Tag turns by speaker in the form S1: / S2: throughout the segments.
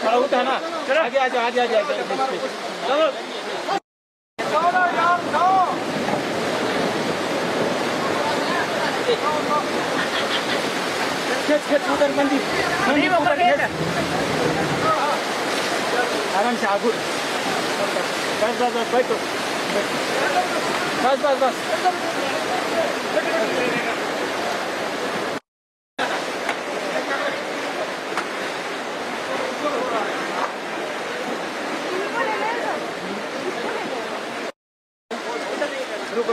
S1: खड़ा होता है ना, आगे आ जाओ, आगे आ जाओ, चलो खेत उधर मंडी आराम से आगू बस बस बस बैठो बस बस बस रुको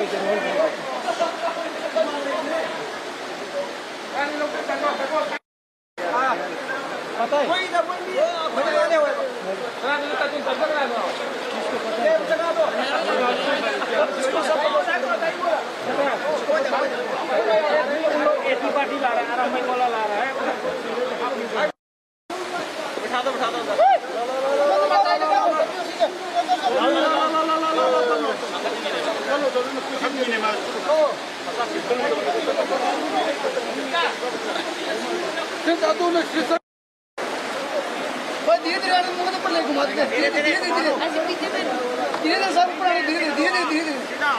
S1: पार्टी ला रहा है, आराम में कोला ला रहा है, बैठा दो धीरे मुझे पर ले घुमा धीरे सब धीरे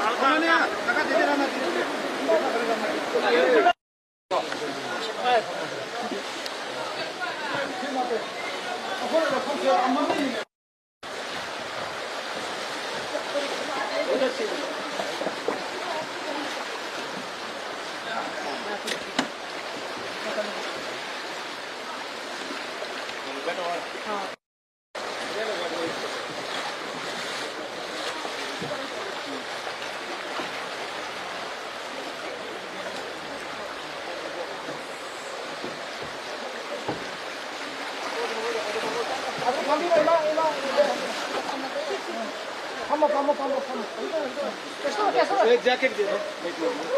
S1: एक जैकेट दे दो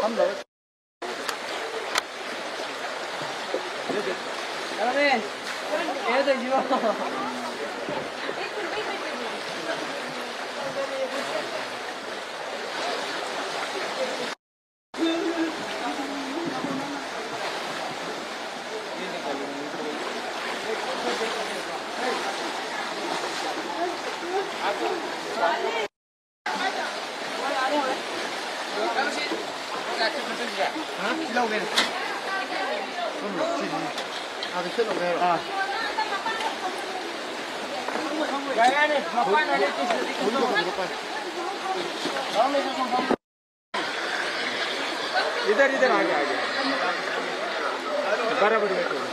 S1: हम लोग अरे ये तो जीवा इधर आगे बराबर बैठो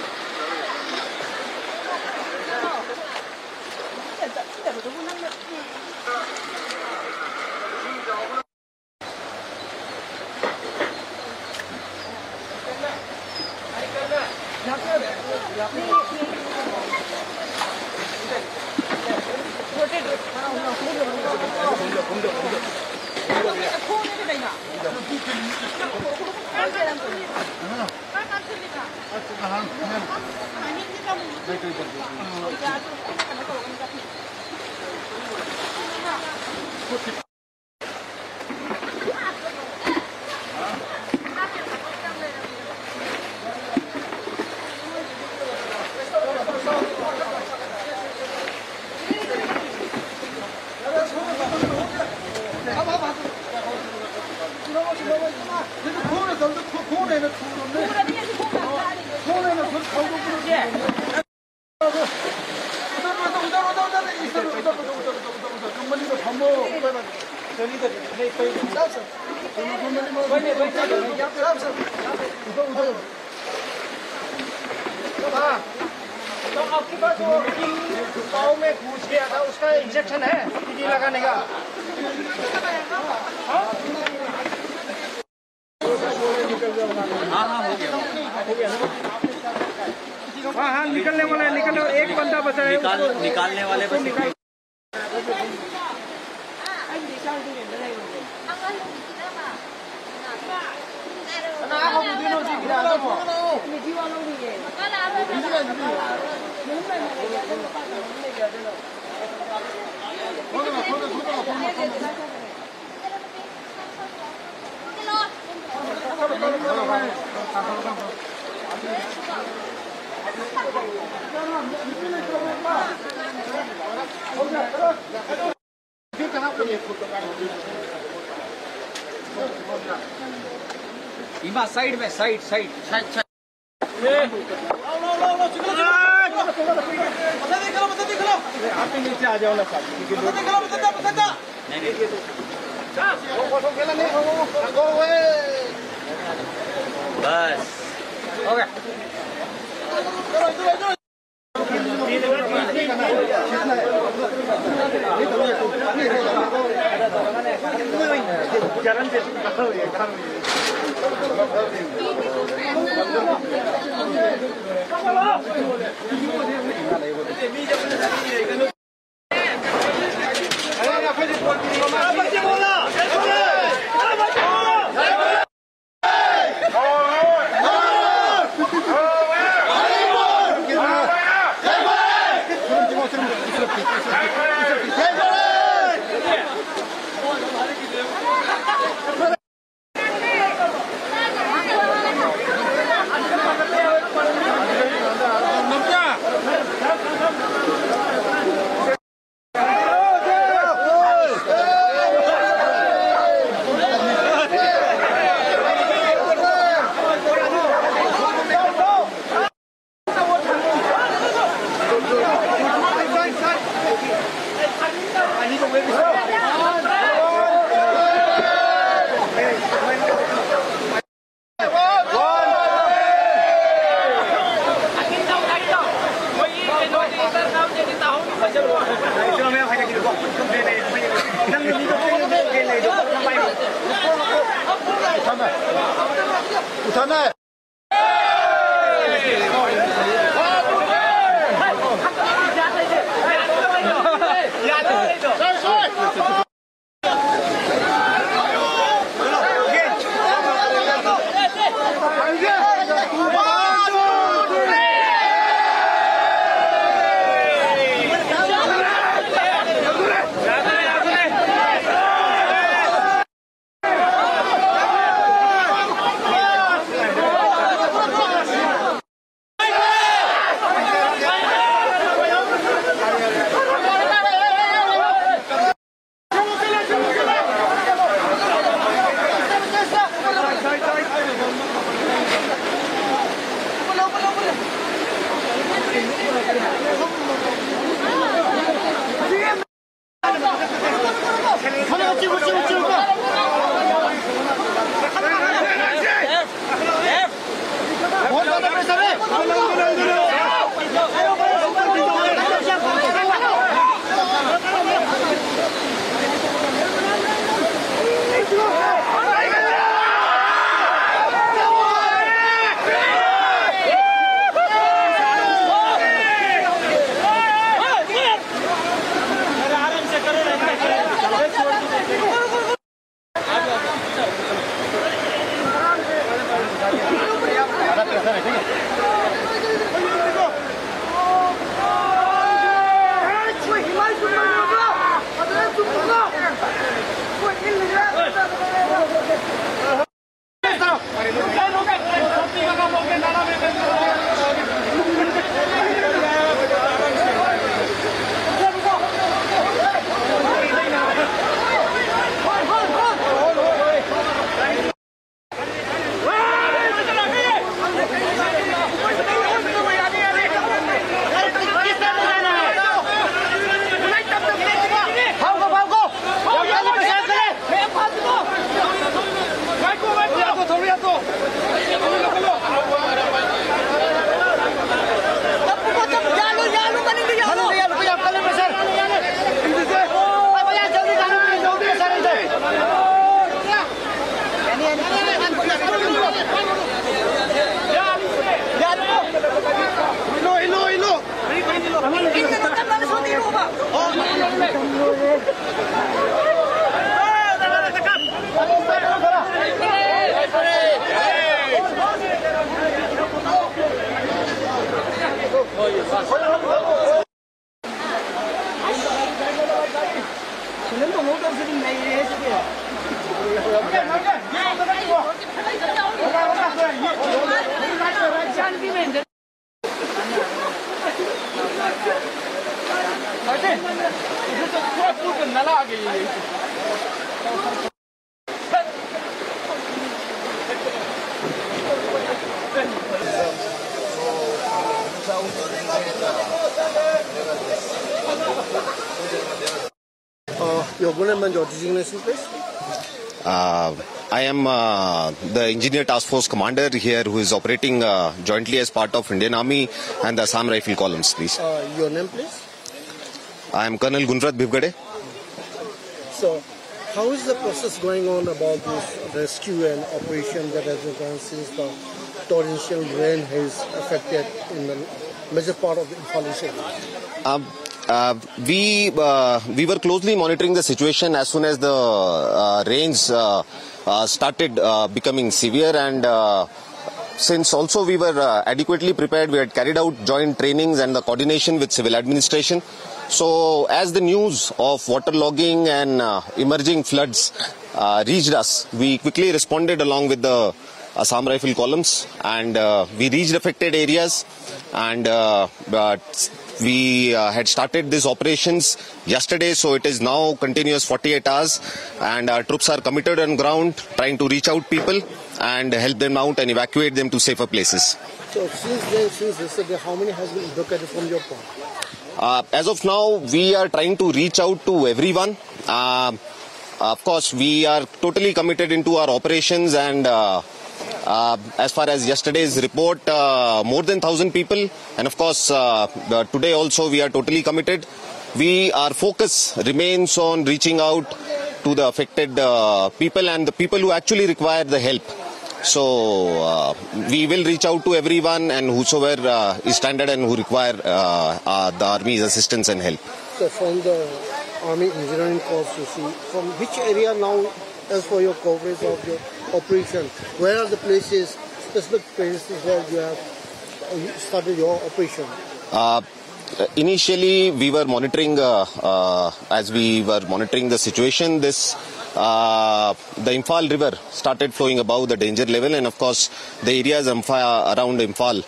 S1: तो आपके पास जो पाँव में घुस गया था उसका इंजेक्शन है टीटी लगाने का? हाँ?
S2: हाँ हाँ हो गया।
S1: हाँ हाँ निकलने वाला है, निकलने एक बंदा बचा है,
S2: निकालने वाले को निकाल। इमा साइड में साइड साइड साइड साइड
S1: आप नीचे आ जाओ ना
S2: बस हो गया।
S1: उठाना है।
S3: Ini Your good name and your designation, please?
S4: I am the Engineer Task Force Commander here who is operating jointly as part of Indian Army and the Assam Rifle Columns, please.
S3: Your name, please?
S4: I am Colonel Gunrat Bhivgade.
S3: So, how is the process going on about this rescue and operation that has been done since the torrential rain has affected in the major part of the Imphal area?
S4: We were closely monitoring the situation as soon as the rains started becoming severe, and since also we were adequately prepared, we had carried out joint trainings and the coordination with civil administration. So as the news of waterlogging and emerging floods reached us, we quickly responded along with the Assam Rifle Columns, and we reached affected areas, and we had started these operations yesterday, so it is now continuous 48 hours, and our troops are committed on ground trying to reach out people and help them out and evacuate them to safer places.
S3: So since yesterday, how many has been evacuated from your point?
S4: As of now, we are trying to reach out to everyone. Of course, we are totally committed into our operations, and as far as yesterday's report, more than 1,000 people, and of course today also we are totally committed. Our focus remains on reaching out to the affected people and the people who actually require the help. So we will reach out to everyone and whosoever is stranded and who require the Army's assistance and help.
S3: So from the Army Engineering Corps, you see, from which area now, as for your coverage of your operation, where are the places, specific places where you have started your operation?
S4: Initially, we were monitoring, as we were monitoring the situation, the Imphal River started flowing above the danger level, and of course the areas around Imphal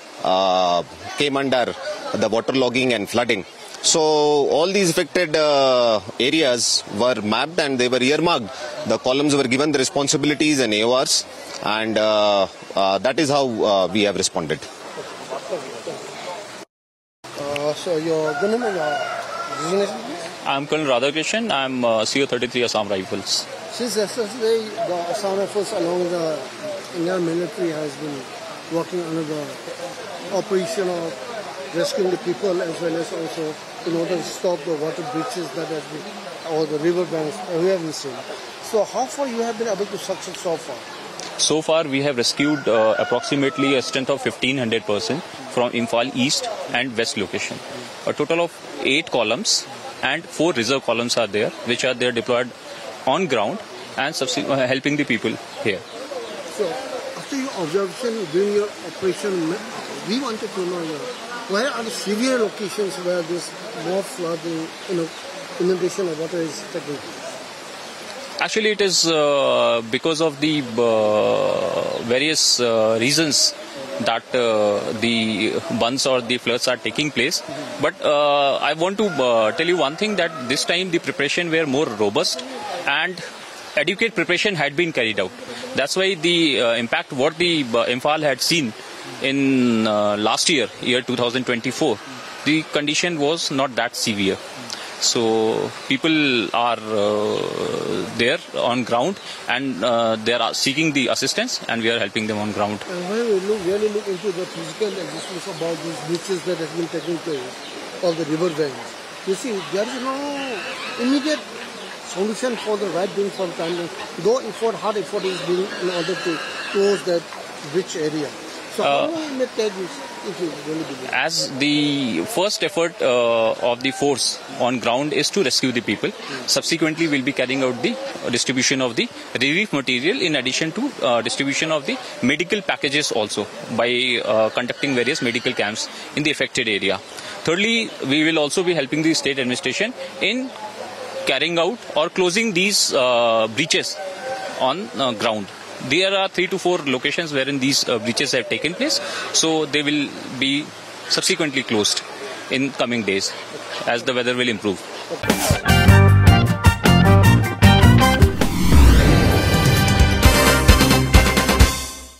S4: came under the waterlogging and flooding. So all these affected areas were mapped and they were earmarked. The columns were given the responsibilities and AORs, and that is how we have responded.
S3: So your name and your designation, please?
S5: I'm Colonel Radhakrishan. I'm CO-33 Assam Rifles.
S3: Since yesterday, the Assam Rifles along the Indian military has been working under the operation of rescuing the people as well as also in order to stop the water breaches that has been, or the river banks we have been seeing. So how far you have been able to succeed so far?
S5: So far, we have rescued approximately a strength of 1,500 persons from Imphal East and West location. A total of 8 columns and 4 reserve columns are there, which are there deployed on ground and helping the people here.
S3: So, after your observation during your operation, we wanted to know where are the severe locations where this more flooding, inundation of water is taking place?
S5: Actually, it is because of the various reasons that the bunds or the floods are taking place. But I want to tell you one thing, that this time the preparation were more robust and adequate preparation had been carried out. That's why the impact what the Imphal had seen in last year 2024, the condition was not that severe. So people are there on ground and they are seeking the assistance, and we are helping them on ground.
S3: And when we really look into the physical existence about these breaches that have been taking place, or the river banks, you see there is no immediate solution for the right being from time, though hard effort is being in order to close that breach area. So how long will it take this if you really believe?
S5: As the first effort of the force on ground is to rescue the people, subsequently we'll be carrying out the distribution of the relief material in addition to distribution of the medical packages also by conducting various medical camps in the affected area. Thirdly, we will also be helping the state administration in carrying out or closing these breaches on ground. there are 3 to 4 locations wherein these breaches have taken place. So they will be subsequently closed in coming days as the weather will improve.